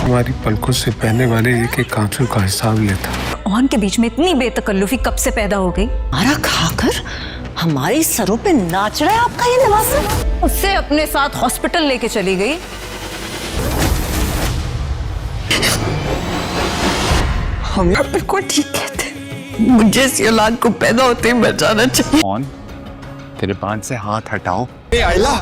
हमारी पलकों से बहने वाले एक एक आंसू का हिसाब लेता। ओन के बीच में इतनी बेतकल्लुफी कब से पैदा हो गई? हमारा खाकर हमारी सरों पे नाच रहा है आपका ये नवासा। उससे अपने साथ हॉस्पिटल लेके चली गई। हम यहाँ बिल्कुल ठीक कहते, मुझे इस औलाद को पैदा होते ही मर जाना चाहिए। कौन? तेरे बांध से हाथ हटाओ। आइला,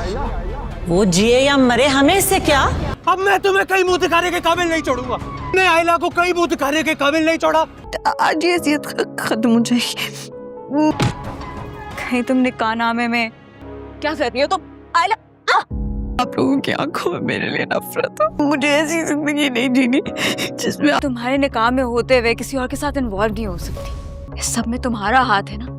वो जिए या मरे हमें इससे क्या? अब मैं तुम्हें कहीं मुंह दिखाने के काबिल नहीं छोड़ूंगा। मैं आइला को कहीं मुंह दिखाने के काबिल नहीं छोड़ा। आज ये अज़ियत खत्म हो जाएगी। कहीं तुम निकाहनामे में क्या कर रही हो? तो आइला, आप लोगों की आंखों में मेरे लिए नफरत हो। मुझे ऐसी जिंदगी नहीं जीनी जिसमें तुम्हारे निकाह में होते हुए किसी और के साथ इन्वॉल्व नहीं हो सकती। इस सब में तुम्हारा हाथ है ना।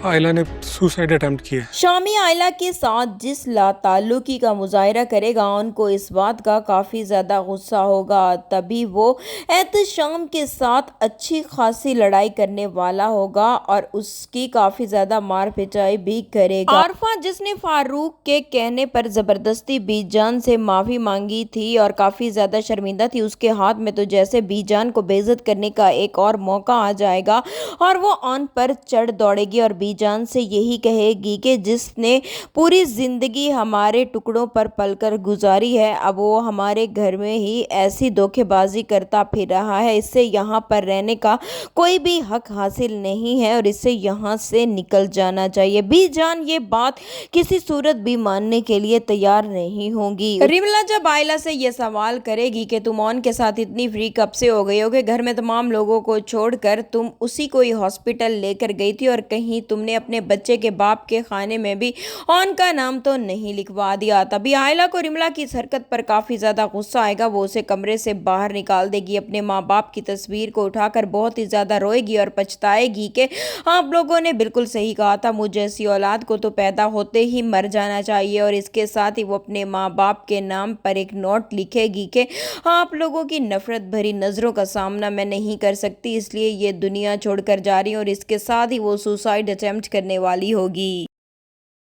आइला ने सुसाइड अटेम्प्ट किया। शामी आइला के साथ जिस लाताल्लुकी का मुजाहरा करेगा उनको इस बात का काफ़ी ज़्यादा गुस्सा होगा, तभी वो एहतशाम के साथ अच्छी खासी लड़ाई करने वाला होगा और उसकी काफ़ी ज़्यादा मार पिटाई भी करेगा। आरफा जिसने फारूक के कहने पर ज़बरदस्ती बीजान से माफ़ी मांगी थी और काफ़ी ज़्यादा शर्मिंदा थी, उसके हाथ में तो जैसे बीजान को बेइज्जत करने का एक और मौका आ जाएगा और वो ऑन पर चढ़ दौड़ेगी और बीजान से यही कहेगी कि जिसने पूरी जिंदगी हमारे टुकड़ों पर पलकर गुजारी है, अब वो हमारे घर में ही ऐसी धोखेबाजी करता फिर रहा है। इससे यहाँ पर रहने का कोई भी हक हासिल नहीं है और इससे यहाँ से निकल जाना चाहिए। बीजान ये बात किसी सूरत भी मानने के लिए तैयार नहीं होगी। रिमला जब आइला से ये सवाल करेगी कि तुम ऑन के साथ इतनी फ्री कब से हो गई हो कि घर में तमाम लोगों को छोड़कर तुम उसी को ही हॉस्पिटल लेकर गई थी और कहीं तुमने अपने बच्चे के बाप के खाने में भी ऑन का नाम तो नहीं लिखवा दिया। तभी आइला को रिमला की इस हरकत पर काफी ज्यादा गुस्सा आएगा। वो उसे कमरे से बाहर निकाल देगी, अपने माँ बाप की तस्वीर को उठाकर बहुत ही ज्यादा रोएगी और पछताएगी कि आप लोगों ने बिल्कुल सही कहा था, मुझे ऐसी औलाद को तो पैदा होते ही मर जाना चाहिए। और इसके साथ ही वो अपने माँ बाप के नाम पर एक नोट लिखेगी कि आप लोगों की नफरत भरी नजरों का सामना मैं नहीं कर सकती, इसलिए ये दुनिया छोड़कर जा रही हूँ। और इसके साथ ही वो सुसाइड अटेम्प्ट करने वाली होगी।